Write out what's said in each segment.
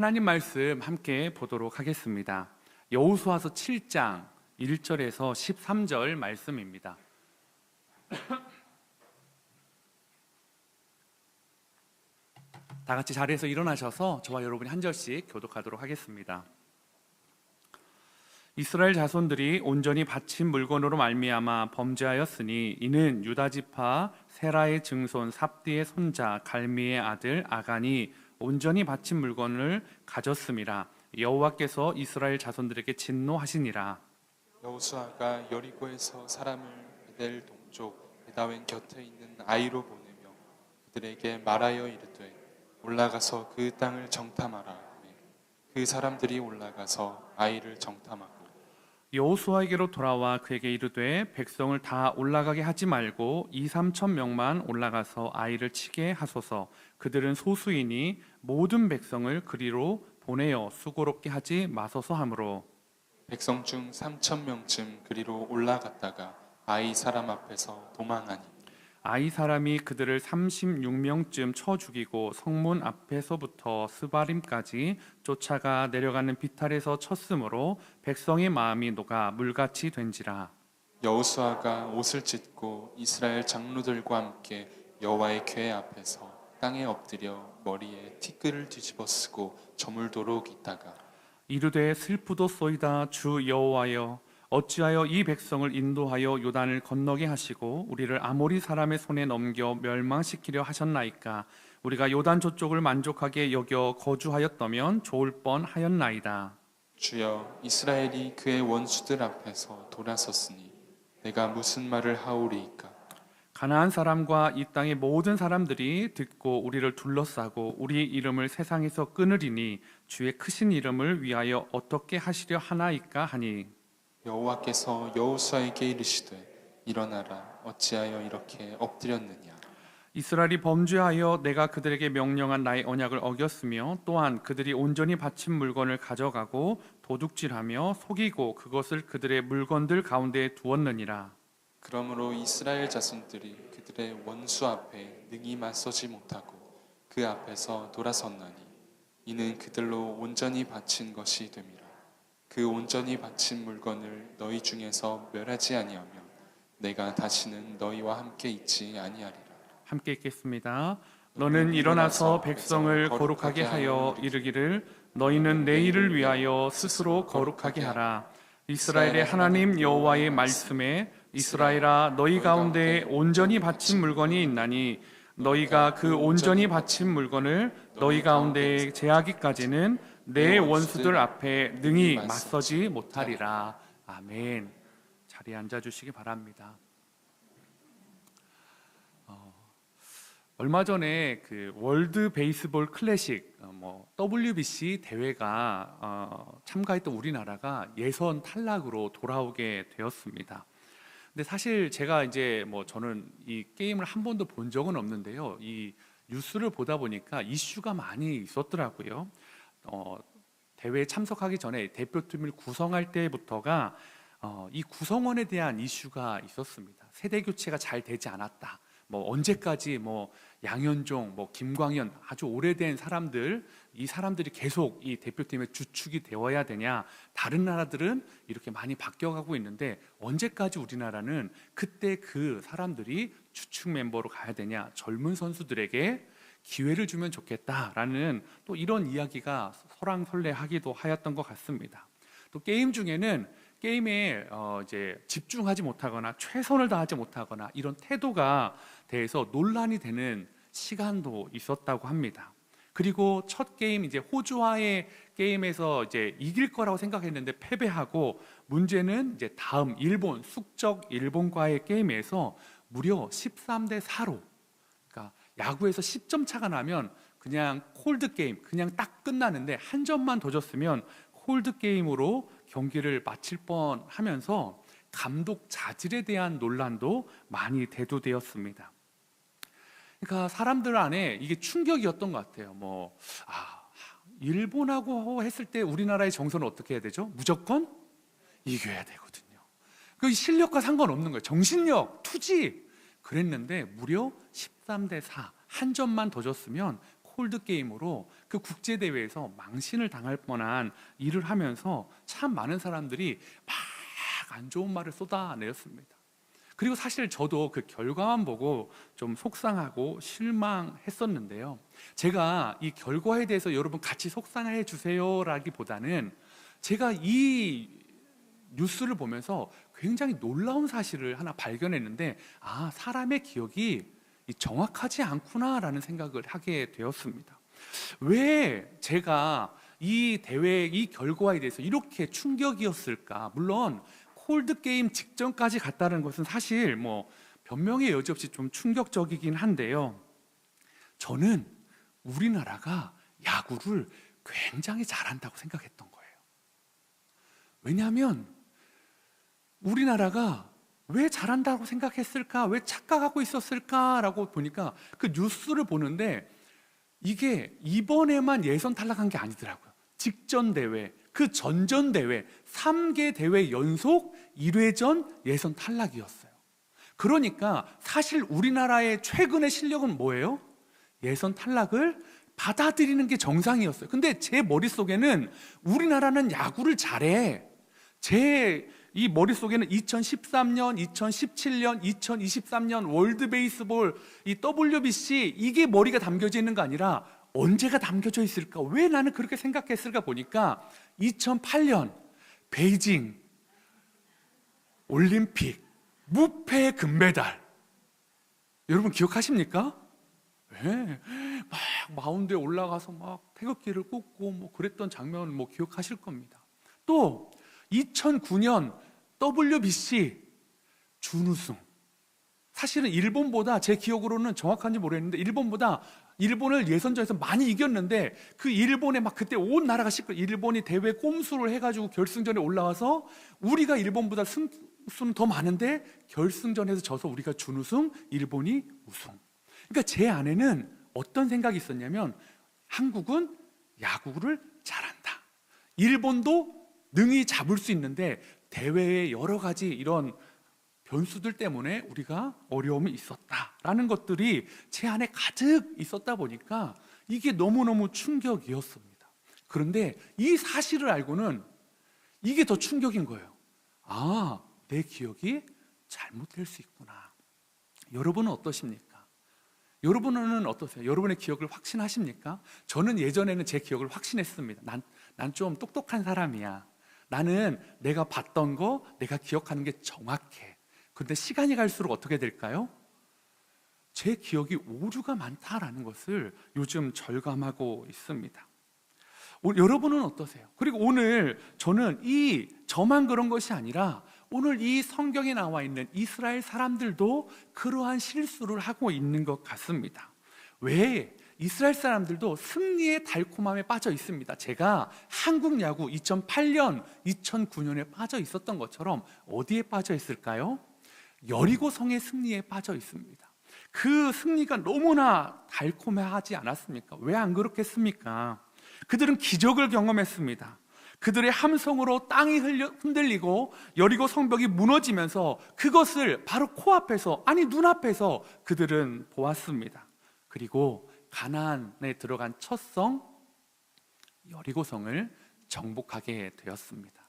하나님 말씀 함께 보도록 하겠습니다. 여호수아서 7장 1절에서 13절 말씀입니다. 다 같이 자리에서 일어나셔서 저와 여러분이 한 절씩 교독하도록 하겠습니다. 이스라엘 자손들이 온전히 바친 물건으로 말미암아 범죄하였으니 이는 유다 지파 세라의 증손 삽디의 손자 갈미의 아들 아간이 온전히 바친 물건을 가졌음이라. 여호와께서 이스라엘 자손들에게 진노하시니라. 여호수아가 여리고에서 사람을 베델 동쪽 베다웬 곁에 있는 아이로 보내며 그들에게 말하여 이르되 올라가서 그 땅을 정탐하라. 그 사람들이 올라가서 아이를 정탐하고 여호수아에게로 돌아와 그에게 이르되 백성을 다 올라가게 하지 말고 2-3천 명만 올라가서 아이를 치게 하소서. 그들은 소수이니 모든 백성을 그리로 보내어 수고롭게 하지 마소서 하므로 백성 중 3천 명쯤 그리로 올라갔다가 아이 사람 앞에서 도망하니 아이 사람이 그들을 36명쯤 쳐 죽이고 성문 앞에서부터 스바림까지 쫓아가 내려가는 비탈에서 쳤으므로 백성의 마음이 녹아 물같이 된지라. 여호수아가 옷을 찢고 이스라엘 장로들과 함께 여호와의 궤 앞에서 땅에 엎드려 머리에 티끌을 뒤집어 쓰고 저물도록 있다가 이르되 슬프도소이다 주 여호와여 어찌하여 이 백성을 인도하여 요단을 건너게 하시고 우리를 아모리 사람의 손에 넘겨 멸망시키려 하셨나이까. 우리가 요단 저쪽을 만족하게 여겨 거주하였다면 좋을 뻔하였나이다. 주여 이스라엘이 그의 원수들 앞에서 돌아섰으니 내가 무슨 말을 하오리이까. 가나안 사람과 이 땅의 모든 사람들이 듣고 우리를 둘러싸고 우리 이름을 세상에서 끊으리니 주의 크신 이름을 위하여 어떻게 하시려 하나이까 하니 여호와께서 여호수아에게 이르시되 일어나라. 어찌하여 이렇게 엎드렸느냐. 이스라엘이 범죄하여 내가 그들에게 명령한 나의 언약을 어겼으며 또한 그들이 온전히 바친 물건을 가져가고 도둑질하며 속이고 그것을 그들의 물건들 가운데에 두었느니라. 그러므로 이스라엘 자손들이 그들의 원수 앞에 능히 맞서지 못하고 그 앞에서 돌아섰나니 이는 그들로 온전히 바친 것이 됨이라. 그 온전히 바친 물건을 너희 중에서 멸하지 아니하면 내가 다시는 너희와 함께 있지 아니하리라. 함께 읽겠습니다. 너는 일어나서 백성을 거룩하게 하여 이르기를 너희는 내 일을 위하여 스스로 거룩하게 하라. 이스라엘의 하나님 여호와의 말씀에 이스라엘아 너희 가운데 온전히 바친 물건이 있나니 너희가 그 온전히 바친 물건을 너희 가운데 제하기까지는 내 원수들 앞에 능히 맞서지 못하리라. 아멘. 자리에 앉아주시기 바랍니다. 얼마 전에 그 월드 베이스볼 클래식 WBC 대회가 참가했던 우리나라가 예선 탈락으로 돌아오게 되었습니다. 근데 사실 제가 이제 저는 이 게임을 한 번도 본 적은 없는데요. 이 뉴스를 보다 보니까 이슈가 많이 있었더라고요. 대회에 참석하기 전에 대표팀을 구성할 때부터가 이 구성원에 대한 이슈가 있었습니다. 세대 교체가 잘 되지 않았다. 언제까지 양현종, 김광현 아주 오래된 사람들, 이 사람들이 계속 이 대표팀의 주축이 되어야 되냐? 다른 나라들은 이렇게 많이 바뀌어가고 있는데 언제까지 우리나라는 그때 그 사람들이 주축 멤버로 가야 되냐? 젊은 선수들에게 기회를 주면 좋겠다라는 또 이런 이야기가 설왕설래하기도 하였던 것 같습니다. 또 게임 중에는 게임에 이제 집중하지 못하거나 최선을 다하지 못하거나 이런 태도가 대해서 논란이 되는 시간도 있었다고 합니다. 그리고 첫 게임 이제 호주와의 게임에서 이제 이길 거라고 생각했는데 패배하고 문제는 이제 다음 일본 숙적 일본과의 게임에서 무려 13-4로 그러니까 야구에서 10점 차가 나면 그냥 콜드 게임 그냥 딱 끝나는데 한 점만 더 줬으면 콜드 게임으로 경기를 마칠 뻔하면서 감독 자질에 대한 논란도 많이 대두되었습니다. 그러니까 사람들 안에 이게 충격이었던 것 같아요. 일본하고 했을 때 우리나라의 정서는 어떻게 해야 되죠? 무조건 이겨야 되거든요. 그 실력과 상관없는 거예요. 정신력, 투지 그랬는데 무려 13-4 한 점만 더 줬으면 콜드 게임으로 그 국제 대회에서 망신을 당할 뻔한 일을 하면서 참 많은 사람들이 막 안 좋은 말을 쏟아내었습니다. 그리고 사실 저도 그 결과만 보고 좀 속상하고 실망했었는데요. 제가 이 결과에 대해서 여러분 같이 속상해 주세요라기보다는 제가 이 뉴스를 보면서 굉장히 놀라운 사실을 하나 발견했는데, 아, 사람의 기억이 정확하지 않구나라는 생각을 하게 되었습니다. 왜 제가 이 대회 이 결과에 대해서 이렇게 충격이었을까? 물론 콜드 게임 직전까지 갔다는 것은 사실 뭐 변명의 여지 없이 좀 충격적이긴 한데요. 저는 우리나라가 야구를 굉장히 잘한다고 생각했던 거예요. 왜냐하면 우리나라가 왜 잘한다고 생각했을까? 왜 착각하고 있었을까라고 보니까 그 뉴스를 보는데 이게 이번에만 예선 탈락한 게 아니더라고요. 직전 대회, 그 전전 대회 3개 대회 연속 1회전 예선 탈락이었어요. 그러니까 사실 우리나라의 최근의 실력은 뭐예요? 예선 탈락을 받아들이는 게 정상이었어요. 근데 제 머릿속에는 우리나라는 야구를 잘해. 제 이 머릿속에는 2013년, 2017년, 2023년 월드 베이스볼 이 WBC 이게 머리가 담겨져 있는 거 아니라 언제가 담겨져 있을까? 왜 나는 그렇게 생각했을까 보니까 2008년 베이징 올림픽 무패 금메달, 여러분 기억하십니까? 네. 막 마운드에 올라가서 막 태극기를 꽂고 뭐 그랬던 장면 뭐 기억하실 겁니다. 또 2009년 WBC 준우승. 사실은 일본보다, 제 기억으로는 정확한지 모르겠는데 일본을 예선전에서 많이 이겼는데 그 일본에 막 그때 온 나라가 일본이 대회 꼼수를 해가지고 결승전에 올라와서 우리가 일본보다 승수는 더 많은데 결승전에서 져서 우리가 준우승, 일본이 우승. 그러니까 제 안에는 어떤 생각이 있었냐면 한국은 야구를 잘한다. 일본도 능히 잡을 수 있는데 대회에 여러 가지 이런 변수들 때문에 우리가 어려움이 있었다라는 것들이 제 안에 가득 있었다 보니까 이게 너무너무 충격이었습니다. 그런데 이 사실을 알고는 이게 더 충격인 거예요. 아, 내 기억이 잘못될 수 있구나. 여러분은 어떠십니까? 여러분은 어떠세요? 여러분의 기억을 확신하십니까? 저는 예전에는 제 기억을 확신했습니다. 난 좀 똑똑한 사람이야. 나는 내가 봤던 거, 내가 기억하는 게 정확해. 그런데 시간이 갈수록 어떻게 될까요? 제 기억이 오류가 많다라는 것을 요즘 절감하고 있습니다. 여러분은 어떠세요? 그리고 오늘 저는 저만 그런 것이 아니라 오늘 이 성경에 나와 있는 이스라엘 사람들도 그러한 실수를 하고 있는 것 같습니다. 왜? 이스라엘 사람들도 승리의 달콤함에 빠져 있습니다. 제가 한국 야구 2008년, 2009년에 빠져 있었던 것처럼 어디에 빠져 있을까요? 여리고성의 승리에 빠져 있습니다. 그 승리가 너무나 달콤하지 않았습니까? 왜 안 그렇겠습니까? 그들은 기적을 경험했습니다. 그들의 함성으로 땅이 흔들리고 여리고 성벽이 무너지면서 그것을 바로 코앞에서, 아니 눈앞에서 그들은 보았습니다. 그리고 가나안에 들어간 첫 성 여리고성을 정복하게 되었습니다.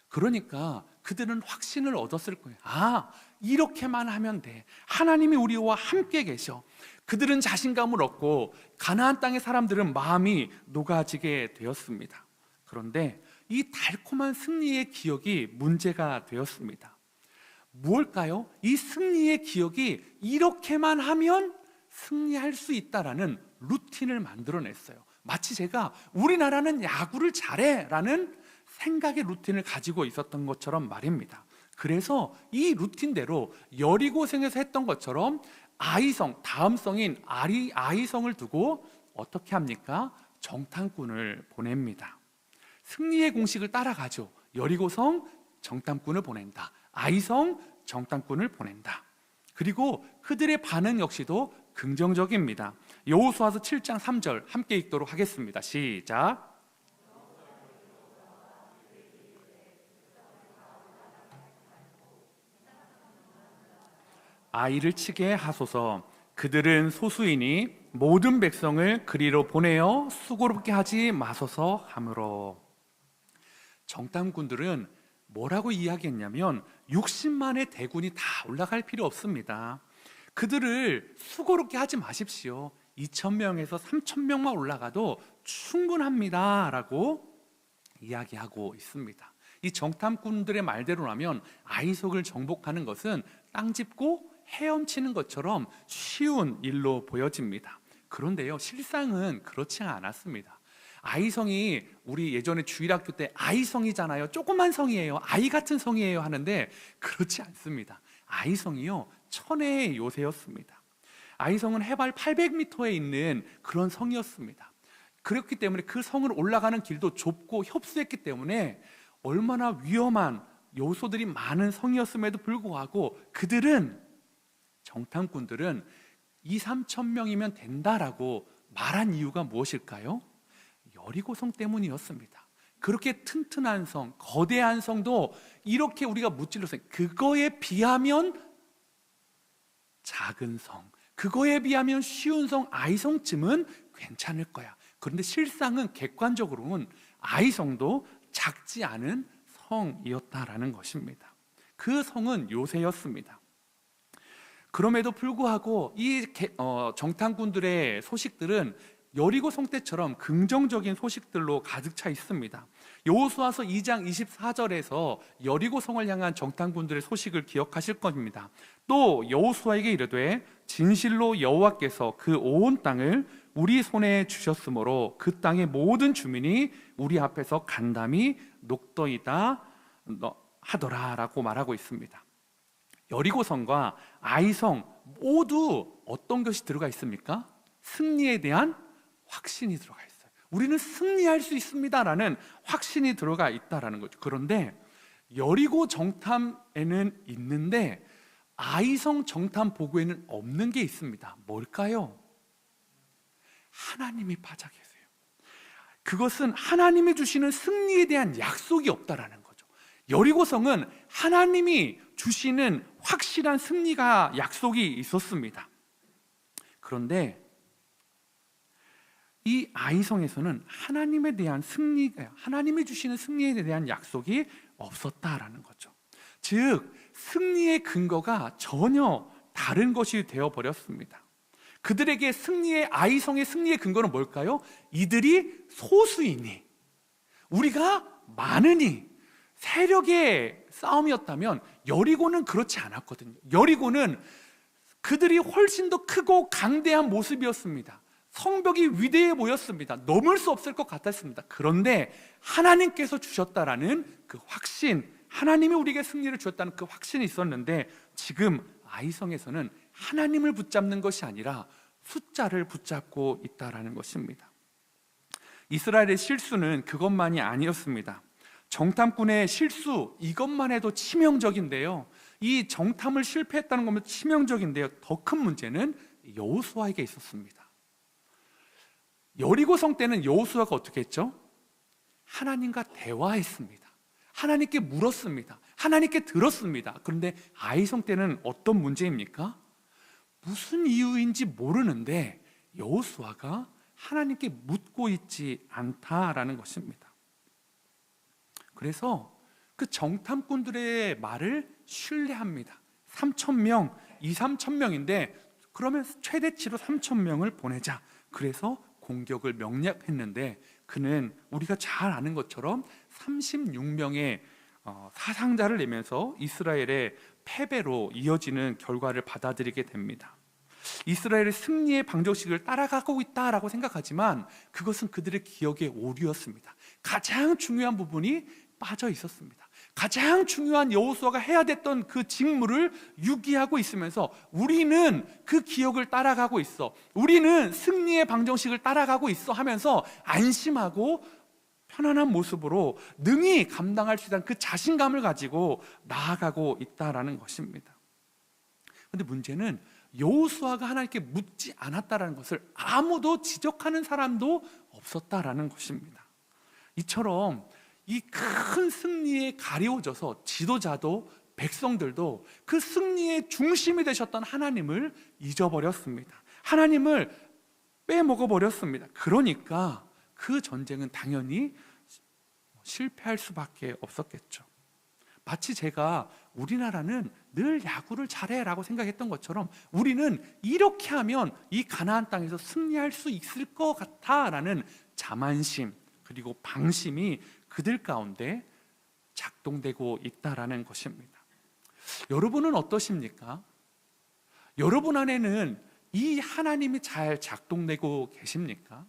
그러니까 그들은 확신을 얻었을 거예요. 아, 이렇게만 하면 돼. 하나님이 우리와 함께 계셔. 그들은 자신감을 얻고 가나안 땅의 사람들은 마음이 녹아지게 되었습니다. 그런데 이 달콤한 승리의 기억이 문제가 되었습니다. 무엇일까요? 이 승리의 기억이 이렇게만 하면 승리할 수 있다라는 루틴을 만들어냈어요. 마치 제가 우리나라는 야구를 잘해 라는 생각의 루틴을 가지고 있었던 것처럼 말입니다. 그래서 이 루틴대로 여리고성에서 했던 것처럼 아이성, 다음 성인 아이성을 두고 어떻게 합니까? 정탐꾼을 보냅니다. 승리의 공식을 따라가죠. 여리고성 정탐꾼을 보낸다. 아이성 정탐꾼을 보낸다. 그리고 그들의 반응 역시도 긍정적입니다. 여호수아서 7장 3절 함께 읽도록 하겠습니다. 시작. 아이를 치게 하소서. 그들은 소수이니 모든 백성을 그리로 보내어 수고롭게 하지 마소서 하므로. 정탐꾼들은 뭐라고 이야기했냐면 60만의 대군이 다 올라갈 필요 없습니다. 그들을 수고롭게 하지 마십시오. 2,000명에서 3,000명만 올라가도 충분합니다 라고 이야기하고 있습니다. 이 정탐꾼들의 말대로라면 아이속을 정복하는 것은 땅 짚고 헤엄치는 것처럼 쉬운 일로 보여집니다. 그런데요, 실상은 그렇지 않았습니다. 아이성이, 우리 예전에 주일학교 때 아이성이잖아요. 조그만 성이에요. 아이 같은 성이에요 하는데 그렇지 않습니다. 아이성이요, 천혜의 요새였습니다. 아이성은 해발 800m에 있는 그런 성이었습니다. 그렇기 때문에 그 성을 올라가는 길도 좁고 협소했기 때문에 얼마나 위험한 요소들이 많은 성이었음에도 불구하고 그들은, 정탐꾼들은 2,3천 명이면 된다라고 말한 이유가 무엇일까요? 여리고성 때문이었습니다. 그렇게 튼튼한 성, 거대한 성도 이렇게 우리가 무찔러서 그거에 비하면 작은 성, 그거에 비하면 쉬운 성 아이성쯤은 괜찮을 거야. 그런데 실상은 객관적으로는 아이성도 작지 않은 성이었다라는 것입니다. 그 성은 요새였습니다. 그럼에도 불구하고 이 정탐꾼들의 소식들은 여리고성 때처럼 긍정적인 소식들로 가득 차 있습니다. 여호수아서 2장 24절에서 여리고성을 향한 정탐꾼들의 소식을 기억하실 겁니다. 또 여호수아에게 이르되 진실로 여호와께서 그 온 땅을 우리 손에 주셨으므로 그 땅의 모든 주민이 우리 앞에서 간담이 녹더이다 하더라라고 말하고 있습니다. 여리고성과 아이성 모두 어떤 것이 들어가 있습니까? 승리에 대한 확신이 들어가 있어요. 우리는 승리할 수 있습니다라는 확신이 들어가 있다라는 거죠. 그런데 여리고 정탐에는 있는데 아이성 정탐 보고에는 없는 게 있습니다. 뭘까요? 하나님이 빠져 계세요. 그것은 하나님이 주시는 승리에 대한 약속이 없다라는 거죠. 여리고성은 하나님이 주시는 확실한 승리가 약속이 있었습니다. 그런데 이 아이성에서는 하나님에 대한 승리가, 하나님이 주시는 승리에 대한 약속이 없었다라는 거죠. 즉 승리의 근거가 전혀 다른 것이 되어버렸습니다. 그들에게 아이성의 승리의 근거는 뭘까요? 이들이 소수이니, 우리가 많으니, 세력의 싸움이었다면 여리고는 그렇지 않았거든요. 여리고는 그들이 훨씬 더 크고 강대한 모습이었습니다. 성벽이 위대해 보였습니다. 넘을 수 없을 것 같았습니다. 그런데 하나님께서 주셨다라는 그 확신, 하나님이 우리에게 승리를 주셨다는 그 확신이 있었는데 지금 아이성에서는 하나님을 붙잡는 것이 아니라 숫자를 붙잡고 있다라는 것입니다. 이스라엘의 실수는 그것만이 아니었습니다. 정탐꾼의 실수, 이것만 해도 치명적인데요. 이 정탐을 실패했다는 것은 치명적인데요. 더 큰 문제는 여호수아에게 있었습니다. 여리고성 때는 여호수아가 어떻게 했죠? 하나님과 대화했습니다. 하나님께 물었습니다. 하나님께 들었습니다. 그런데 아이성 때는 어떤 문제입니까? 무슨 이유인지 모르는데 여호수아가 하나님께 묻고 있지 않다라는 것입니다. 그래서 그 정탐꾼들의 말을 신뢰합니다. 3,000명, 2,3,000명인데 그러면 최대치로 3,000명을 보내자. 그래서 공격을 명령했는데 그는 우리가 잘 아는 것처럼 36명의 사상자를 내면서 이스라엘의 패배로 이어지는 결과를 받아들이게 됩니다. 이스라엘의 승리의 방정식을 따라가고 있다라고 생각하지만 그것은 그들의 기억의 오류였습니다. 가장 중요한 부분이 빠져 있었습니다. 가장 중요한 여호수아가 해야 됐던 그 직무를 유기하고 있으면서 우리는 그 기억을 따라가고 있어, 우리는 승리의 방정식을 따라가고 있어 하면서 안심하고 편안한 모습으로 능히 감당할 수 있다는 그 자신감을 가지고 나아가고 있다라는 것입니다. 그런데 문제는 여호수아가 하나님께 묻지 않았다라는 것을 아무도 지적하는 사람도 없었다라는 것입니다. 이처럼 이 큰 승리에 가리워져서 지도자도 백성들도 그 승리의 중심이 되셨던 하나님을 잊어버렸습니다. 하나님을 빼먹어 버렸습니다. 그러니까 그 전쟁은 당연히 실패할 수밖에 없었겠죠. 마치 제가 우리나라는 늘 야구를 잘해라고 생각했던 것처럼 우리는 이렇게 하면 이 가나안 땅에서 승리할 수 있을 것 같아라는 자만심 그리고 방심이 그들 가운데 작동되고 있다라는 것입니다. 여러분은 어떠십니까? 여러분 안에는 이 하나님이 잘 작동되고 계십니까?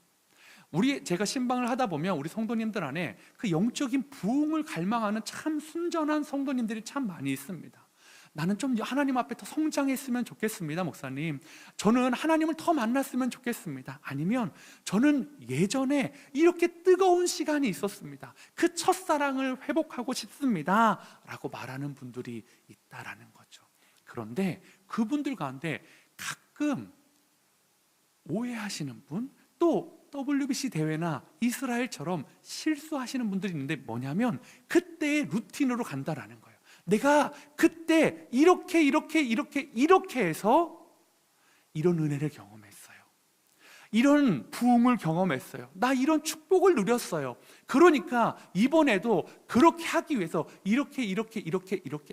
제가 신방을 하다 보면 우리 성도님들 안에 그 영적인 부흥을 갈망하는 참 순전한 성도님들이 참 많이 있습니다. 나는 좀 하나님 앞에 더 성장했으면 좋겠습니다, 목사님. 저는 하나님을 더 만났으면 좋겠습니다. 아니면 저는 예전에 이렇게 뜨거운 시간이 있었습니다. 그 첫사랑을 회복하고 싶습니다 라고 말하는 분들이 있다라는 거죠. 그런데 그분들 가운데 가끔 오해하시는 분, 또 WBC 대회나 이스라엘처럼 실수하시는 분들이 있는데 뭐냐면 그때의 루틴으로 간다라는 거예요. 내가 그때 이렇게 해서 이런 은혜를 경험했어요. 이런 부흥을 경험했어요. 나 이런 축복을 누렸어요. 그러니까 이번에도 그렇게 하기 위해서 이렇게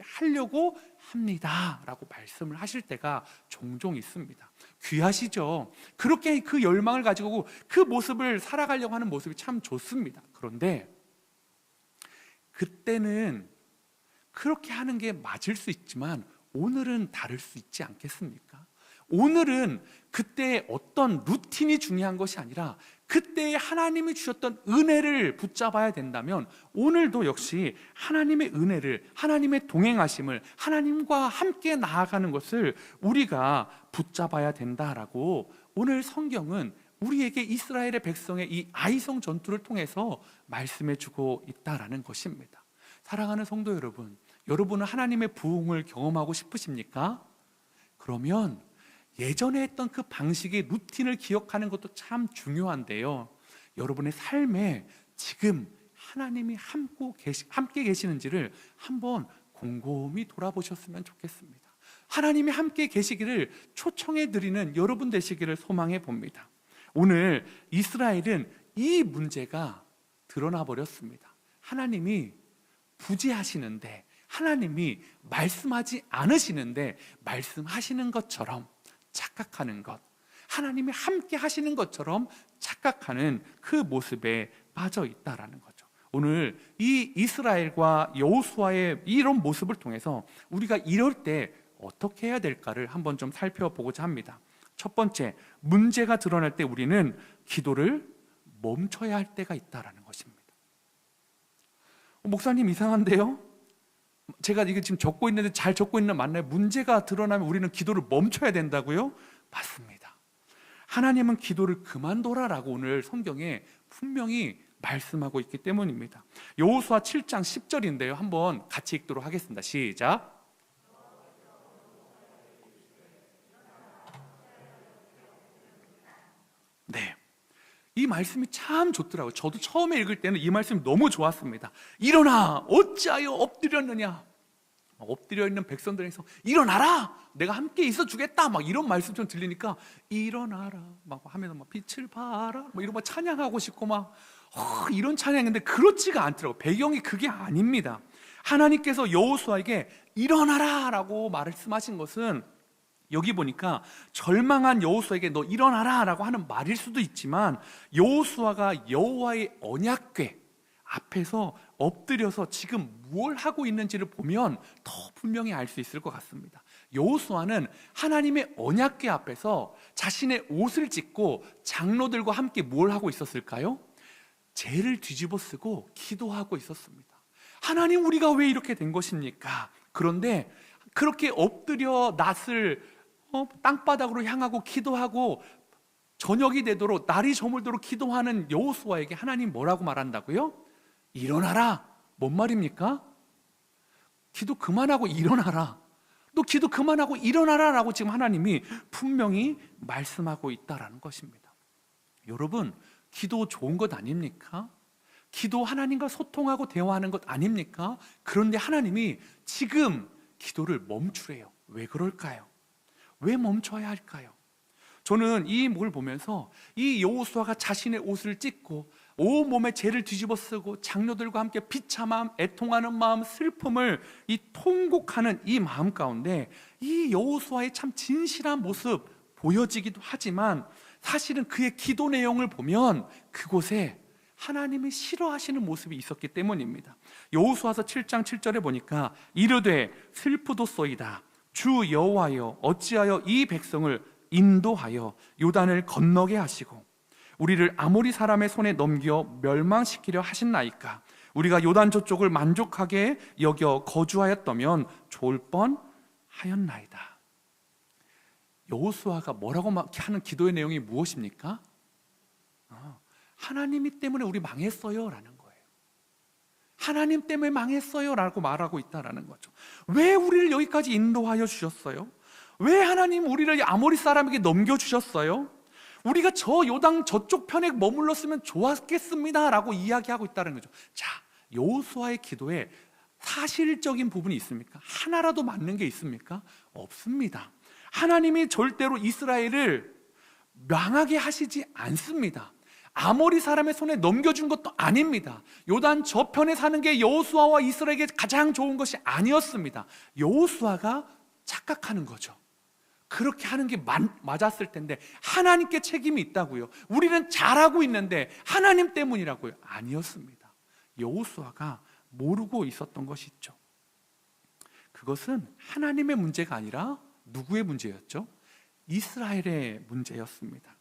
하려고 합니다 라고 말씀을 하실 때가 종종 있습니다. 귀하시죠? 그렇게 그 열망을 가지고 그 모습을 살아가려고 하는 모습이 참 좋습니다. 그런데 그때는 그렇게 하는 게 맞을 수 있지만 오늘은 다를 수 있지 않겠습니까? 오늘은 그때의 어떤 루틴이 중요한 것이 아니라 그때의 하나님이 주셨던 은혜를 붙잡아야 된다면 오늘도 역시 하나님의 은혜를, 하나님의 동행하심을, 하나님과 함께 나아가는 것을 우리가 붙잡아야 된다라고 오늘 성경은 우리에게 이스라엘의 백성의 이 아이성 전투를 통해서 말씀해 주고 있다라는 것입니다. 사랑하는 성도 여러분, 여러분은 하나님의 부흥을 경험하고 싶으십니까? 그러면 예전에 했던 그 방식의 루틴을 기억하는 것도 참 중요한데요, 여러분의 삶에 지금 하나님이 함께 계시는지를 한번 곰곰이 돌아보셨으면 좋겠습니다. 하나님이 함께 계시기를 초청해 드리는 여러분 되시기를 소망해 봅니다. 오늘 이스라엘은 이 문제가 드러나 버렸습니다. 하나님이 부재하시는데, 하나님이 말씀하지 않으시는데 말씀하시는 것처럼 착각하는 것, 하나님이 함께 하시는 것처럼 착각하는 그 모습에 빠져 있다라는 거죠. 오늘 이 이스라엘과 여호수아의 이런 모습을 통해서 우리가 이럴 때 어떻게 해야 될까를 한번 좀 살펴보고자 합니다. 첫 번째, 문제가 드러날 때 우리는 기도를 멈춰야 할 때가 있다라는 것입니다. 목사님 이상한데요? 제가 이게 지금 적고 있는데 잘 적고 있는 맞나요? 문제가 드러나면 우리는 기도를 멈춰야 된다고요? 맞습니다. 하나님은 기도를 그만둬라라고 오늘 성경에 분명히 말씀하고 있기 때문입니다. 여호수아 7장 10절인데요. 한번 같이 읽도록 하겠습니다. 시작. 네, 이 말씀이 참 좋더라고요. 저도 처음에 읽을 때는 이 말씀이 너무 좋았습니다. 일어나 어찌하여 엎드렸느냐. 엎드려 있는 백성들에서 일어나라, 내가 함께 있어 주겠다, 막 이런 말씀 좀 들리니까 일어나라 막 하면서 막 빛을 봐라 뭐 이런 거 찬양하고 싶고 막 이런 찬양인데 그렇지가 않더라고요. 배경이 그게 아닙니다. 하나님께서 여호수아에게 일어나라라고 말씀하신 것은 여기 보니까 절망한 여호수아에게 너 일어나라라고 하는 말일 수도 있지만, 여호수아가 여호와의 언약궤 앞에서 엎드려서 지금 뭘 하고 있는지를 보면 더 분명히 알 수 있을 것 같습니다. 여호수아는 하나님의 언약궤 앞에서 자신의 옷을 찢고 장로들과 함께 뭘 하고 있었을까요? 죄를 뒤집어 쓰고 기도하고 있었습니다. 하나님, 우리가 왜 이렇게 된 것입니까? 그런데 그렇게 엎드려 낯을 땅바닥으로 향하고 기도하고 저녁이 되도록, 날이 저물도록 기도하는 여호수아에게 하나님 뭐라고 말한다고요? 일어나라. 뭔 말입니까? 기도 그만하고 일어나라. 너 기도 그만하고 일어나라 라고 지금 하나님이 분명히 말씀하고 있다라는 것입니다. 여러분, 기도 좋은 것 아닙니까? 기도 하나님과 소통하고 대화하는 것 아닙니까? 그런데 하나님이 지금 기도를 멈추래요. 왜 그럴까요? 왜 멈춰야 할까요? 저는 이 목을 보면서 이 여호수아가 자신의 옷을 찢고 온몸에 죄를 뒤집어 쓰고 장로들과 함께 비참함, 애통하는 마음, 슬픔을 이 통곡하는 이 마음 가운데 이 여호수아의 참 진실한 모습 보여지기도 하지만, 사실은 그의 기도 내용을 보면 그곳에 하나님이 싫어하시는 모습이 있었기 때문입니다. 여호수아서 7장 7절에 보니까 이르되 슬프도소이다 주 여호와여 어찌하여 이 백성을 인도하여 요단을 건너게 하시고 우리를 아모리 사람의 손에 넘겨 멸망시키려 하신나이까. 우리가 요단 저쪽을 만족하게 여겨 거주하였다면 좋을 뻔하였나이다. 여호수아가 뭐라고 하는 기도의 내용이 무엇입니까? 하나님이 때문에 우리 망했어요 라는 거예요. 하나님 때문에 망했어요 라고 말하고 있다라는 거죠. 왜 우리를 여기까지 인도하여 주셨어요? 왜 하나님 우리를 아모리 사람에게 넘겨주셨어요? 우리가 저 요단 저쪽 편에 머물렀으면 좋았겠습니다 라고 이야기하고 있다는 거죠. 자, 여호수아의 기도에 사실적인 부분이 있습니까? 하나라도 맞는 게 있습니까? 없습니다. 하나님이 절대로 이스라엘을 망하게 하시지 않습니다. 아모리 사람의 손에 넘겨준 것도 아닙니다. 요단 저편에 사는 게 여호수아와 이스라엘에게 가장 좋은 것이 아니었습니다. 여호수아가 착각하는 거죠. 그렇게 하는 게 맞았을 텐데 하나님께 책임이 있다고요. 우리는 잘하고 있는데 하나님 때문이라고요. 아니었습니다. 여호수아가 모르고 있었던 것이 있죠. 그것은 하나님의 문제가 아니라 누구의 문제였죠? 이스라엘의 문제였습니다.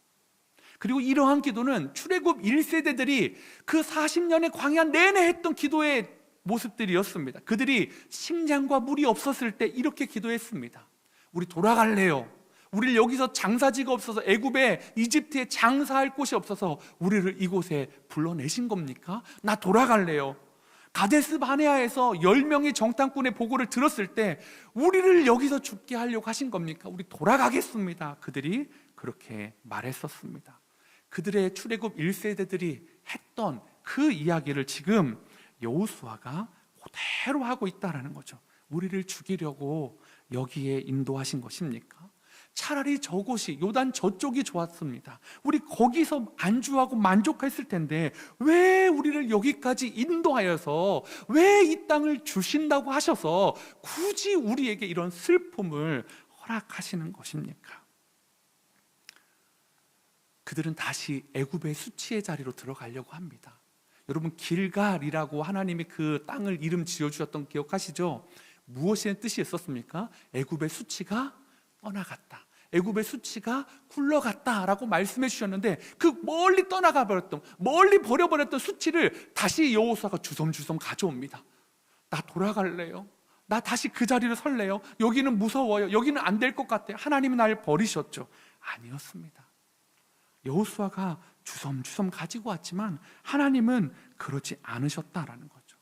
그리고 이러한 기도는 출애굽 1세대들이 그 40년의 광야 내내 했던 기도의 모습들이었습니다. 그들이 식량과 물이 없었을 때 이렇게 기도했습니다. 우리 돌아갈래요. 우리를 여기서 장사지가 없어서 애굽에 이집트에 장사할 곳이 없어서 우리를 이곳에 불러내신 겁니까? 나 돌아갈래요. 가데스 바네아에서 10명의 정탐꾼의 보고를 들었을 때 우리를 여기서 죽게 하려고 하신 겁니까? 우리 돌아가겠습니다. 그들이 그렇게 말했었습니다. 그들의 출애굽 1세대들이 했던 그 이야기를 지금 여호수아가 그대로 하고 있다는 거죠. 우리를 죽이려고 여기에 인도하신 것입니까? 차라리 저곳이 요단 저쪽이 좋았습니다. 우리 거기서 안주하고 만족했을 텐데 왜 우리를 여기까지 인도하여서 왜 이 땅을 주신다고 하셔서 굳이 우리에게 이런 슬픔을 허락하시는 것입니까? 그들은 다시 애굽의 수치의 자리로 들어가려고 합니다. 여러분, 길갈이라고 하나님이 그 땅을 이름 지어주셨던 기억하시죠? 무엇의 뜻이 있었습니까? 애굽의 수치가 떠나갔다, 애굽의 수치가 굴러갔다라고 말씀해 주셨는데 그 멀리 떠나가 버렸던, 멀리 버려버렸던 수치를 다시 여호수아가 주섬주섬 가져옵니다. 나 돌아갈래요. 나 다시 그 자리를 설래요. 여기는 무서워요. 여기는 안 될 것 같아요. 하나님이 날 버리셨죠? 아니었습니다. 여호수아가 주섬주섬 가지고 왔지만 하나님은 그러지 않으셨다라는 거죠.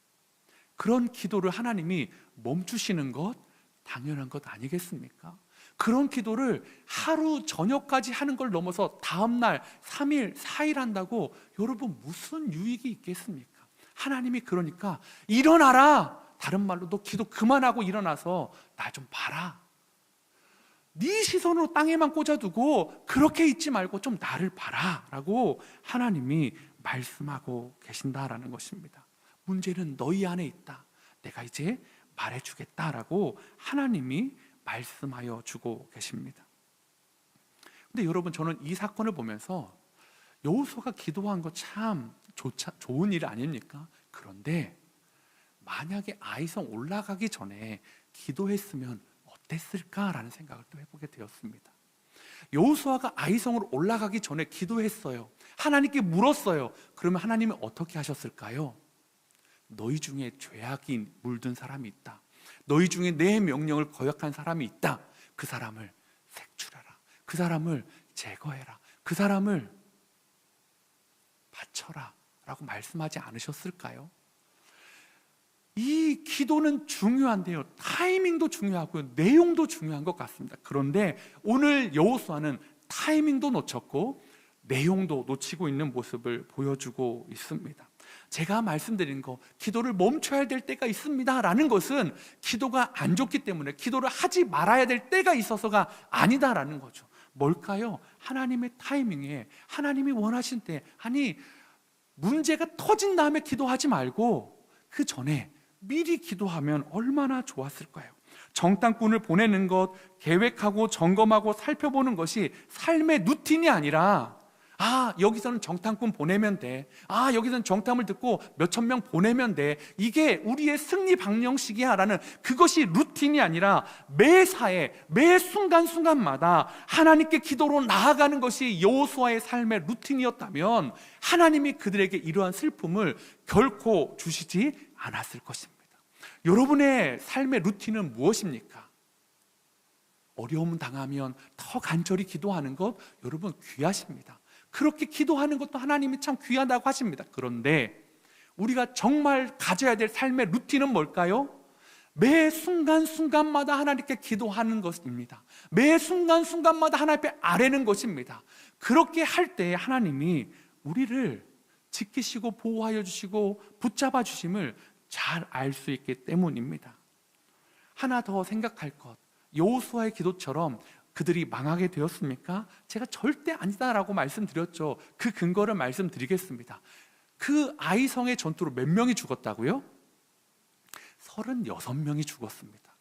그런 기도를 하나님이 멈추시는 것 당연한 것 아니겠습니까? 그런 기도를 하루 저녁까지 하는 걸 넘어서 다음날 3일, 4일 한다고 여러분 무슨 유익이 있겠습니까? 하나님이 그러니까 일어나라, 다른 말로 너 기도 그만하고 일어나서 나 좀 봐라. 네 시선으로 땅에만 꽂아두고 그렇게 있지 말고 좀 나를 봐라 라고 하나님이 말씀하고 계신다라는 것입니다. 문제는 너희 안에 있다. 내가 이제 말해주겠다라고 하나님이 말씀하여 주고 계십니다. 근데 여러분, 저는 이 사건을 보면서 여호수아가 기도한 거 참 좋은 일 아닙니까? 그런데 만약에 아이성 올라가기 전에 기도했으면 어땠을까라는 생각을 또 해보게 되었습니다. 여호수아가 아이성으로 올라가기 전에 기도했어요. 하나님께 물었어요. 그러면 하나님은 어떻게 하셨을까요? 너희 중에 죄악이 물든 사람이 있다. 너희 중에 내 명령을 거역한 사람이 있다. 그 사람을 색출해라. 그 사람을 제거해라. 그 사람을 바쳐라 라고 말씀하지 않으셨을까요? 이 기도는 중요한데요, 타이밍도 중요하고요, 내용도 중요한 것 같습니다. 그런데 오늘 여호수아는 타이밍도 놓쳤고 내용도 놓치고 있는 모습을 보여주고 있습니다. 제가 말씀드린 거, 기도를 멈춰야 될 때가 있습니다 라는 것은 기도가 안 좋기 때문에 기도를 하지 말아야 될 때가 있어서가 아니다라는 거죠. 뭘까요? 하나님의 타이밍에, 하나님이 원하신 때, 아니 문제가 터진 다음에 기도하지 말고 그 전에 미리 기도하면 얼마나 좋았을까요? 정탐꾼을 보내는 것, 계획하고 점검하고 살펴보는 것이 삶의 루틴이 아니라, 여기서는 정탐꾼 보내면 돼, 여기서는 정탐을 듣고 몇천 명 보내면 돼, 이게 우리의 승리 방정식이야 라는, 그것이 루틴이 아니라 매사에 매 순간순간마다 하나님께 기도로 나아가는 것이 여호수아의 삶의 루틴이었다면 하나님이 그들에게 이러한 슬픔을 결코 주시지 않았을 것입니다. 여러분의 삶의 루틴은 무엇입니까? 어려움 당하면 더 간절히 기도하는 것, 여러분 귀하십니다. 그렇게 기도하는 것도 하나님이 참 귀하다고 하십니다. 그런데 우리가 정말 가져야 될 삶의 루틴은 뭘까요? 매 순간순간마다 하나님께 기도하는 것입니다. 매 순간순간마다 하나님 앞에 아뢰는 것입니다. 그렇게 할 때 하나님이 우리를 지키시고 보호하여 주시고 붙잡아 주심을 잘 알 수 있기 때문입니다. 하나 더 생각할 것, 여호수아의 기도처럼 그들이 망하게 되었습니까? 제가 절대 아니다라고 말씀드렸죠. 그 근거를 말씀드리겠습니다. 그 아이성의 전투로 몇 명이 죽었다고요? 36명이 죽었습니다.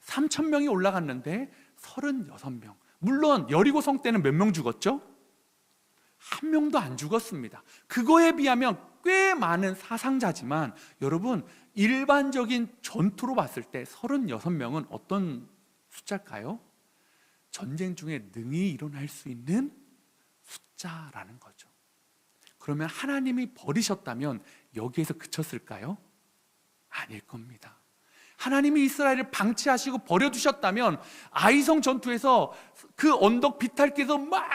3,000명이 올라갔는데 36명. 물론 여리고성 때는 몇 명 죽었죠? 한 명도 안 죽었습니다. 그거에 비하면 꽤 많은 사상자지만 여러분, 일반적인 전투로 봤을 때 36명은 어떤 숫자일까요? 전쟁 중에 능히 일어날 수 있는 숫자라는 거죠. 그러면 하나님이 버리셨다면 여기에서 그쳤을까요? 아닐 겁니다. 하나님이 이스라엘을 방치하시고 버려두셨다면 아이성 전투에서 그 언덕 비탈길에서 막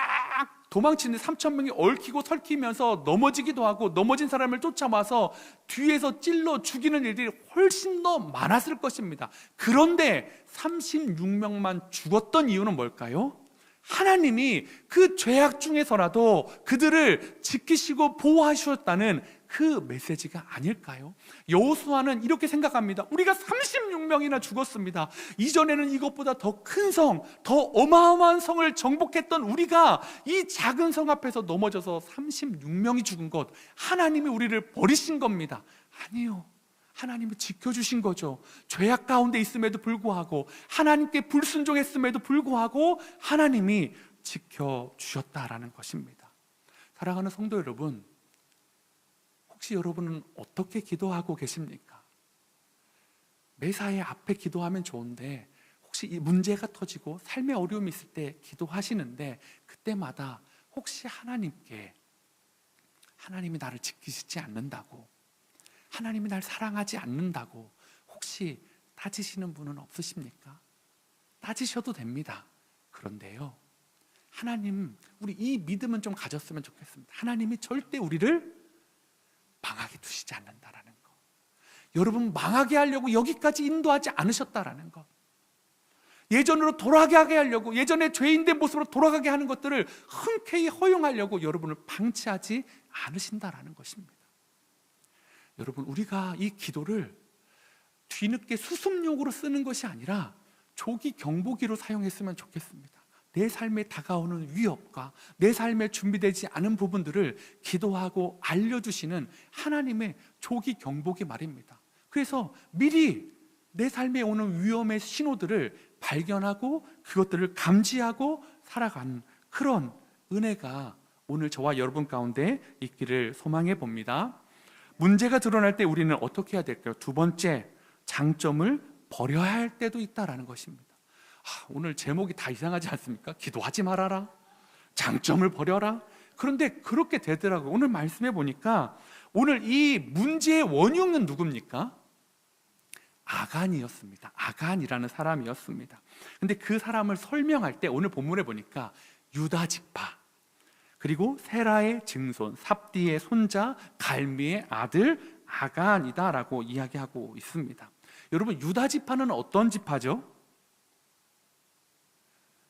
도망치는 3,000명이 얽히고 설키면서 넘어지기도 하고 넘어진 사람을 쫓아와서 뒤에서 찔러 죽이는 일들이 훨씬 더 많았을 것입니다. 그런데 36명만 죽었던 이유는 뭘까요? 하나님이 그 죄악 중에서라도 그들을 지키시고 보호하셨다는 그 메시지가 아닐까요? 여호수아는 이렇게 생각합니다. 우리가 36명이나 죽었습니다. 이전에는 이것보다 더 큰 성, 더 어마어마한 성을 정복했던 우리가 이 작은 성 앞에서 넘어져서 36명이 죽은 것, 하나님이 우리를 버리신 겁니다. 아니요, 하나님이 지켜주신 거죠. 죄악 가운데 있음에도 불구하고, 하나님께 불순종했음에도 불구하고 하나님이 지켜주셨다라는 것입니다. 사랑하는 성도 여러분, 혹시 여러분은 어떻게 기도하고 계십니까? 매사에 앞에 기도하면 좋은데 혹시 이 문제가 터지고 삶의 어려움이 있을 때 기도하시는데 그때마다 혹시 하나님이 나를 지키시지 않는다고, 하나님이 날 사랑하지 않는다고 혹시 따지시는 분은 없으십니까? 따지셔도 됩니다. 그런데요, 하나님, 우리 이 믿음은 좀 가졌으면 좋겠습니다. 하나님이 절대 우리를 망하게 두시지 않는다라는 것, 여러분 망하게 하려고 여기까지 인도하지 않으셨다라는 것, 예전으로 돌아가게 하려고, 예전에 죄인된 모습으로 돌아가게 하는 것들을 흔쾌히 허용하려고 여러분을 방치하지 않으신다라는 것입니다. 여러분, 우리가 이 기도를 뒤늦게 수습용으로 쓰는 것이 아니라 조기 경보기로 사용했으면 좋겠습니다. 내 삶에 다가오는 위협과 내 삶에 준비되지 않은 부분들을 기도하고 알려주시는 하나님의 조기 경보기 말입니다. 그래서 미리 내 삶에 오는 위험의 신호들을 발견하고 그것들을 감지하고 살아가는 그런 은혜가 오늘 저와 여러분 가운데 있기를 소망해 봅니다. 문제가 드러날 때 우리는 어떻게 해야 될까요? 두 번째, 장점을 버려야 할 때도 있다라는 것입니다. 오늘 제목이 다 이상하지 않습니까? 기도하지 말아라, 장점을 버려라. 그런데 그렇게 되더라고요. 오늘 말씀해 보니까 오늘 이 문제의 원흉은 누굽니까? 아간이었습니다. 아간이라는 사람이었습니다. 근데 그 사람을 설명할 때 오늘 본문에 보니까 유다 지파, 그리고 세라의 증손, 삽디의 손자, 갈미의 아들 아간이다라고 이야기하고 있습니다. 여러분, 유다 지파는 어떤 지파죠?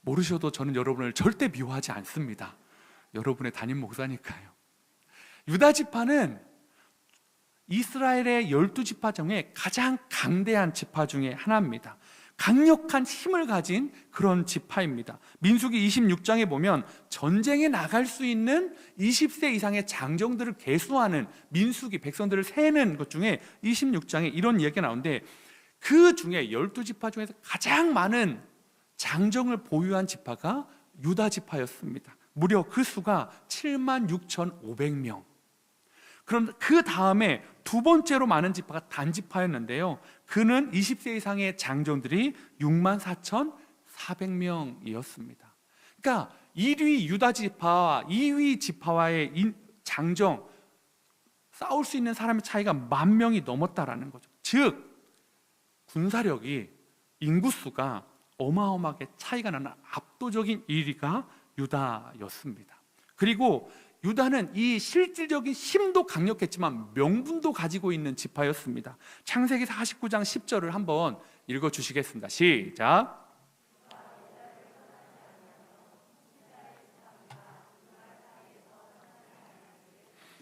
모르셔도 저는 여러분을 절대 미워하지 않습니다. 여러분의 담임 목사니까요. 유다 지파는 이스라엘의 12지파 중에 가장 강대한 지파 중에 하나입니다. 강력한 힘을 가진 그런 지파입니다. 민수기 26장에 보면 전쟁에 나갈 수 있는 20세 이상의 장정들을 계수하는 민수기, 백성들을 세는 것 중에 26장에 이런 이야기가 나오는데, 그 중에 12지파 중에서 가장 많은 장정을 보유한 지파가 유다 지파였습니다. 무려 그 수가 76,500명. 그럼 그 다음에 두 번째로 많은 지파가 단 지파였는데요, 그는 20세 이상의 장정들이 64,400명이었습니다. 그러니까 1위 유다 지파와 2위 지파와의 장정, 싸울 수 있는 사람의 차이가 10,000명이 넘었다라는 거죠. 즉 군사력이, 인구수가 어마어마하게 차이가 나는 압도적인 1위가 유다였습니다. 그리고 유다는 이 실질적인 힘도 강력했지만 명분도 가지고 있는 지파였습니다. 창세기 49장 10절을 한번 읽어주시겠습니다. 시작.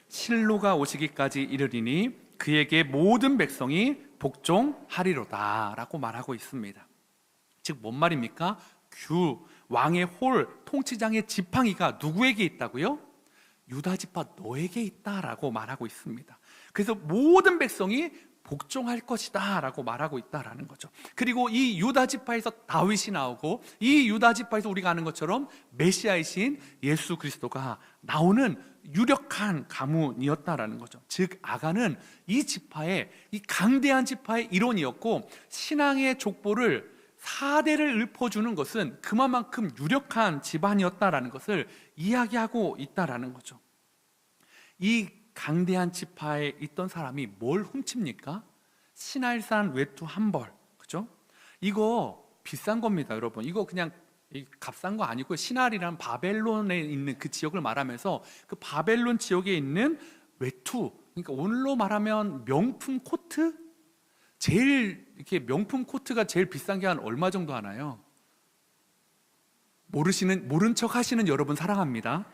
실로가 오시기까지 이르리니 그에게 모든 백성이 복종하리로다 라고 말하고 있습니다. 즉 뭔 말입니까? 왕의 홀, 통치장의 지팡이가 누구에게 있다고요? 유다 지파 너에게 있다라고 말하고 있습니다. 그래서 모든 백성이 복종할 것이다 라고 말하고 있다라는 거죠. 그리고 이 유다 지파에서 다윗이 나오고, 이 유다 지파에서 우리가 아는 것처럼 메시아이신 예수 그리스도가 나오는 유력한 가문이었다라는 거죠. 즉 아간은 이 지파의, 이 강대한 지파의 일원이었고, 신앙의 족보를 4대를 읊어주는 것은 그만큼 유력한 집안이었다라는 것을 이야기하고 있다라는 거죠. 이 강대한 지파에 있던 사람이 뭘 훔칩니까? 시날산 외투 한 벌, 그죠? 이거 비싼 겁니다, 여러분. 이거 그냥 값싼 거 아니고, 시날이란 바벨론에 있는 그 지역을 말하면서 그 바벨론 지역에 있는 외투, 그러니까 오늘로 말하면 명품 코트? 제일 이렇게 명품 코트가 제일 비싼 게 한 얼마 정도 하나요? 모른 척 하시는 여러분 사랑합니다.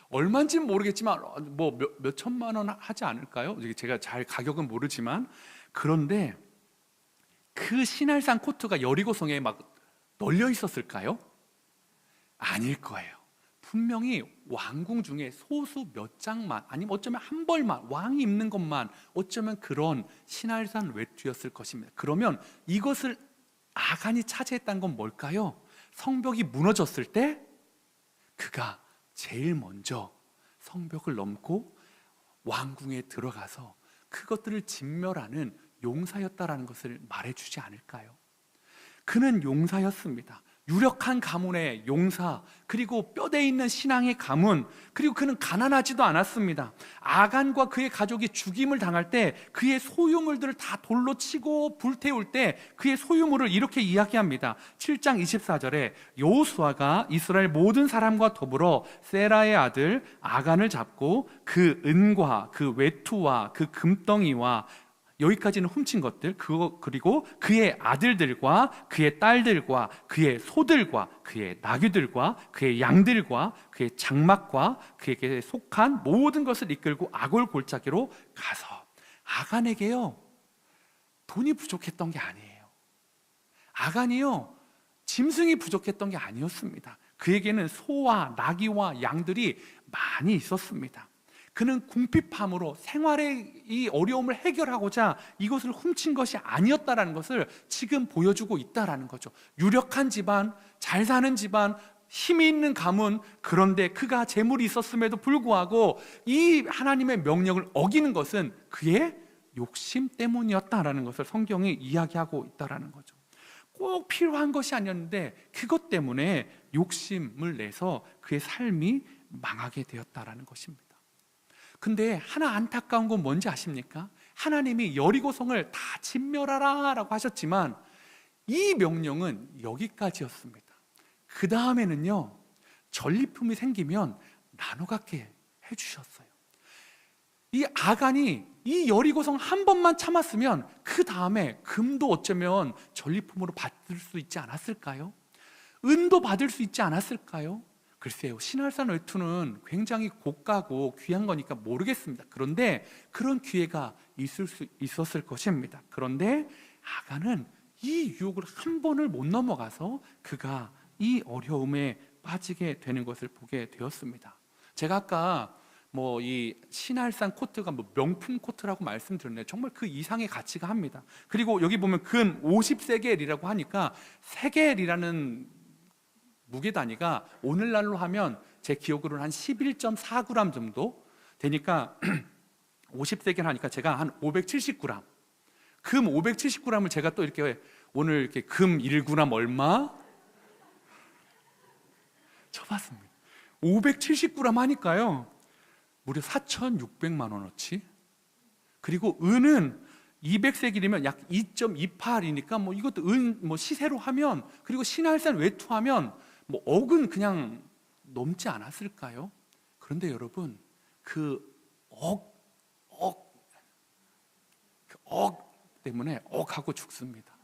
얼마인지는 모르겠지만 뭐 몇 천만 원 하지 않을까요? 제가 잘 가격은 모르지만, 그런데 그 시날산 코트가 여리고성에 막 널려 있었을까요? 아닐 거예요. 분명히 왕궁 중에 소수 몇 장만, 아니면 어쩌면 한 벌만, 왕이 입는 것만, 어쩌면 그런 시날산 외투였을 것입니다. 그러면 이것을 아간이 차지했다는 건 뭘까요? 성벽이 무너졌을 때 그가 제일 먼저 성벽을 넘고 왕궁에 들어가서 그것들을 진멸하는 용사였다라는 것을 말해주지 않을까요? 그는 용사였습니다. 유력한 가문의 용사, 그리고 뼈대 있는 신앙의 가문, 그리고 그는 가난하지도 않았습니다. 아간과 그의 가족이 죽임을 당할 때 그의 소유물들을 다 돌로 치고 불태울 때 그의 소유물을 이렇게 이야기합니다. 7장 24절에 여호수아가 이스라엘 모든 사람과 더불어 세라의 아들 아간을 잡고 그 은과 그 외투와 그 금덩이와, 여기까지는 훔친 것들, 그리고 그의 아들들과 그의 딸들과 그의 소들과 그의 나귀들과 그의 양들과 그의 장막과 그에게 속한 모든 것을 이끌고 아골 골짜기로 가서, 아간에게요 돈이 부족했던 게 아니에요. 아간이요 짐승이 부족했던 게 아니었습니다. 그에게는 소와 나귀와 양들이 많이 있었습니다. 그는 궁핍함으로 생활의 이 어려움을 해결하고자 이것을 훔친 것이 아니었다라는 것을 지금 보여주고 있다라는 거죠. 유력한 집안, 잘 사는 집안, 힘이 있는 가문, 그런데 그가 재물이 있었음에도 불구하고 이 하나님의 명령을 어기는 것은 그의 욕심 때문이었다라는 것을 성경이 이야기하고 있다라는 거죠. 꼭 필요한 것이 아니었는데 그것 때문에 욕심을 내서 그의 삶이 망하게 되었다라는 것입니다. 근데 하나 안타까운 건 뭔지 아십니까? 하나님이 여리고성을 다 진멸하라 라고 하셨지만 이 명령은 여기까지였습니다. 그 다음에는요, 전리품이 생기면 나눠 갖게 해주셨어요. 이 아간이 이 여리고성 한 번만 참았으면 그 다음에 금도 어쩌면 전리품으로 받을 수 있지 않았을까요? 은도 받을 수 있지 않았을까요? 글쎄요, 시날산 외투는 굉장히 고가고 귀한 거니까 모르겠습니다. 그런데 그런 기회가 있을 수 있었을 것입니다. 그런데 아간은 이 유혹을 한 번을 못 넘어가서 그가 이 어려움에 빠지게 되는 것을 보게 되었습니다. 제가 아까 이 신할산 코트가 명품 코트라고 말씀드렸는데 정말 그 이상의 가치가 합니다. 그리고 여기 보면 근 50세겔이라고 하니까 세겔이라는 무게 단위가 오늘날로 하면 제 기억으로는 한 11.4g 정도 되니까 50세겔 하니까 제가 한 570g, 금 570g을 제가 또 이렇게 오늘 이렇게 금 1g 얼마 쳐봤습니다. 570g 하니까요 무려 4,600만 원어치. 그리고 은은 200세겔이면 약 2.28이니까 이것도 은 시세로 하면, 그리고 신할산 외투하면 억은 그냥 넘지 않았을까요? 그런데 여러분 그 때문에 억하고 죽습니다.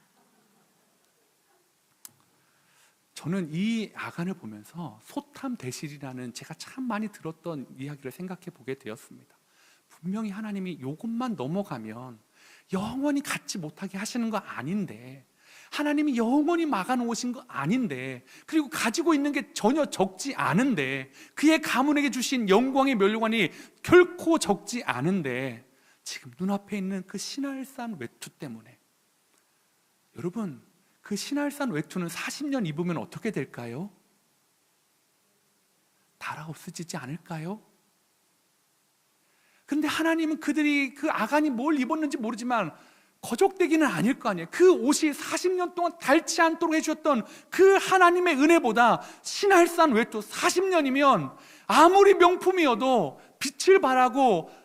저는 이 아간을 보면서 소탐대실이라는 제가 참 많이 들었던 이야기를 생각해 보게 되었습니다. 분명히 하나님이 이것만 넘어가면 영원히 갖지 못하게 하시는 거 아닌데, 하나님이 영원히 막아놓으신 거 아닌데, 그리고 가지고 있는 게 전혀 적지 않은데, 그의 가문에게 주신 영광의 멸관이 결코 적지 않은데, 지금 눈앞에 있는 그 신할산 외투 때문에, 여러분 그 신할산 외투는 40년 입으면 어떻게 될까요? 달아 없어지지 않을까요? 그런데 하나님은 그들이 그 아간이 뭘 입었는지 모르지만 거적대기는 아닐 거 아니에요. 그 옷이 40년 동안 닳지 않도록 해주셨던 그 하나님의 은혜보다 신할산 외투 40년이면 아무리 명품이어도 빛을 발하고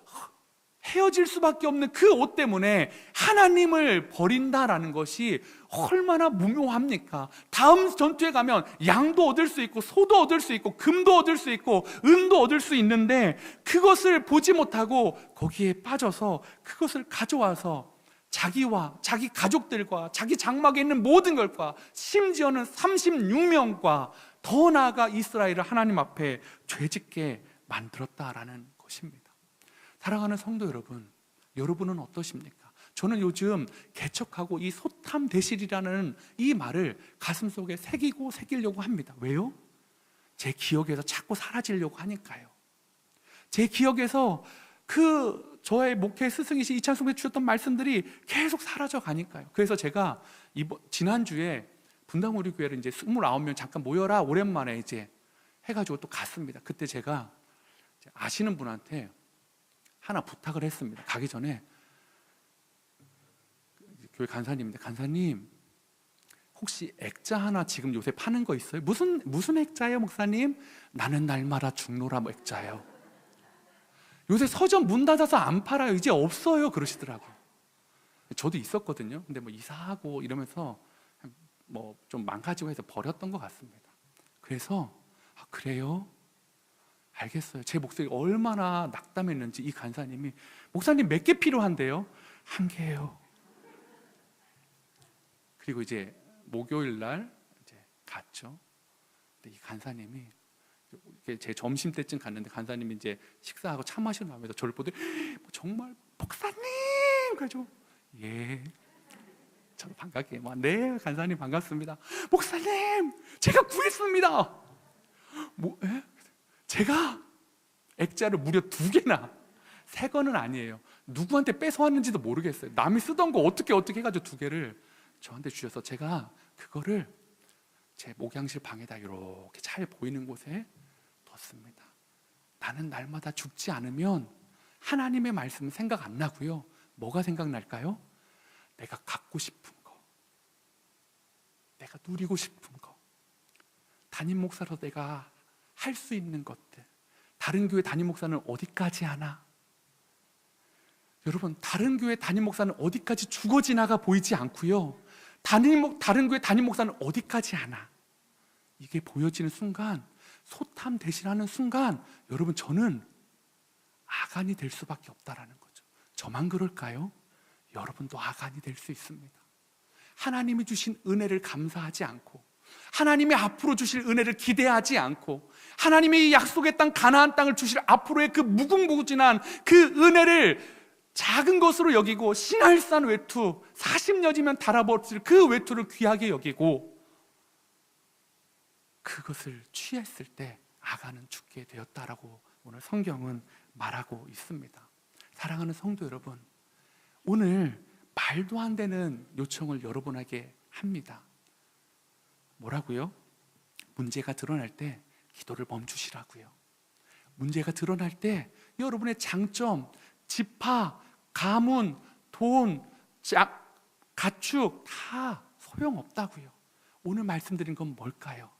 헤어질 수밖에 없는 그 옷 때문에 하나님을 버린다라는 것이 얼마나 무묘합니까? 다음 전투에 가면 양도 얻을 수 있고 소도 얻을 수 있고 금도 얻을 수 있고 은도 얻을 수 있는데, 그것을 보지 못하고 거기에 빠져서 그것을 가져와서 자기와 자기 가족들과 자기 장막에 있는 모든 것과 심지어는 36명과 더 나아가 이스라엘을 하나님 앞에 죄짓게 만들었다라는 것입니다. 사랑하는 성도 여러분, 여러분은 어떠십니까? 저는 요즘 개척하고 이 소탐대실이라는 이 말을 가슴속에 새기려고 합니다. 왜요? 제 기억에서 자꾸 사라지려고 하니까요. 제 기억에서 저의 목회 스승이신 이찬숙 주셨던 말씀들이 계속 사라져 가니까요. 그래서 제가 지난주에 분당 우리 교회를 이제 29명 잠깐 모여라 오랜만에 이제 해가지고 또 갔습니다. 그때 제가 아시는 분한테 하나 부탁을 했습니다. 가기 전에 교회 간사님인데, 간사님 혹시 액자 하나 지금 요새 파는 거 있어요? 무슨 액자예요, 목사님? 나는 날마다 죽노라 액자예요. 요새 서점 문 닫아서 안 팔아요. 이제 없어요. 그러시더라고요. 저도 있었거든요. 근데 이사하고 이러면서 좀 망가지고 해서 버렸던 것 같습니다. 그래서 그래요? 알겠어요. 제 목소리 얼마나 낙담했는지 이 간사님이, 목사님 몇 개 필요한데요? 1개예요. 그리고 이제 목요일 날 이제 갔죠. 근데 이 간사님이 제 점심 때쯤 갔는데, 간사님이 이제 식사하고 차 마시러 나면서 저를 보더니 정말 목사님 그래가지고 예. 저도 반갑게 네 간사님 반갑습니다. 목사님 제가 구했습니다. 제가 액자를 무려 2개나, 새 거는 아니에요. 누구한테 뺏어왔는지도 모르겠어요. 남이 쓰던 거 어떻게 해가지고 2개를 저한테 주셔서 제가 그거를 제 목양실 방에다 이렇게 잘 보이는 곳에 뒀습니다. 나는 날마다 죽지 않으면 하나님의 말씀은 생각 안 나고요. 뭐가 생각날까요? 내가 갖고 싶은 거, 내가 누리고 싶은 거, 담임 목사로 내가 할 수 있는 것들. 다른 교회 담임 목사는 어디까지 하나? 여러분, 다른 교회 담임 목사는 어디까지 죽어 지나가 보이지 않고요, 다른 교회 담임 목사는 어디까지 하나? 이게 보여지는 순간, 소탐 대신하는 순간, 여러분 저는 아간이 될 수밖에 없다라는 거죠. 저만 그럴까요? 여러분도 아간이 될 수 있습니다. 하나님이 주신 은혜를 감사하지 않고, 하나님이 앞으로 주실 은혜를 기대하지 않고, 하나님이 약속의 땅 가나안 땅을 주실 앞으로의 그 무궁무진한 그 은혜를 작은 것으로 여기고 신할산 외투 40년이면 달아버릴 그 외투를 귀하게 여기고 그것을 취했을 때 아가는 죽게 되었다라고 오늘 성경은 말하고 있습니다. 사랑하는 성도 여러분, 오늘 말도 안 되는 요청을 여러분에게 합니다. 뭐라고요? 문제가 드러날 때 기도를 멈추시라고요. 문제가 드러날 때 여러분의 장점, 지파, 가문, 돈, 가축 다 소용없다고요. 오늘 말씀드린 건 뭘까요?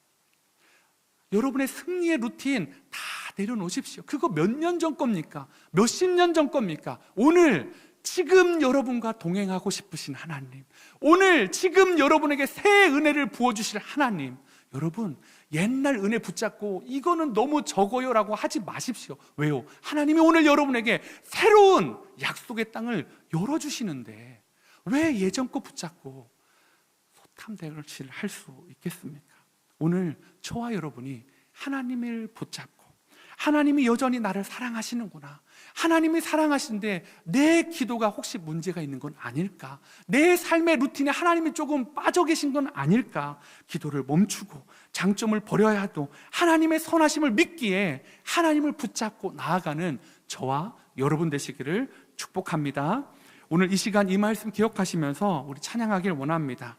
여러분의 승리의 루틴 다 내려놓으십시오. 그거 몇 년 전 겁니까? 몇십 년 전 겁니까? 오늘 지금 여러분과 동행하고 싶으신 하나님, 오늘 지금 여러분에게 새 은혜를 부어주실 하나님, 여러분 옛날 은혜 붙잡고 이거는 너무 적어요 라고 하지 마십시오. 왜요? 하나님이 오늘 여러분에게 새로운 약속의 땅을 열어주시는데 왜 예전 거 붙잡고 소탐대질을 할 수 있겠습니까? 오늘 저와 여러분이 하나님을 붙잡고 하나님이 여전히 나를 사랑하시는구나, 하나님이 사랑하시는데 내 기도가 혹시 문제가 있는 건 아닐까, 내 삶의 루틴에 하나님이 조금 빠져 계신 건 아닐까, 기도를 멈추고 장점을 버려야 해도 하나님의 선하심을 믿기에 하나님을 붙잡고 나아가는 저와 여러분 되시기를 축복합니다. 오늘 이 시간 이 말씀 기억하시면서 우리 찬양하길 원합니다.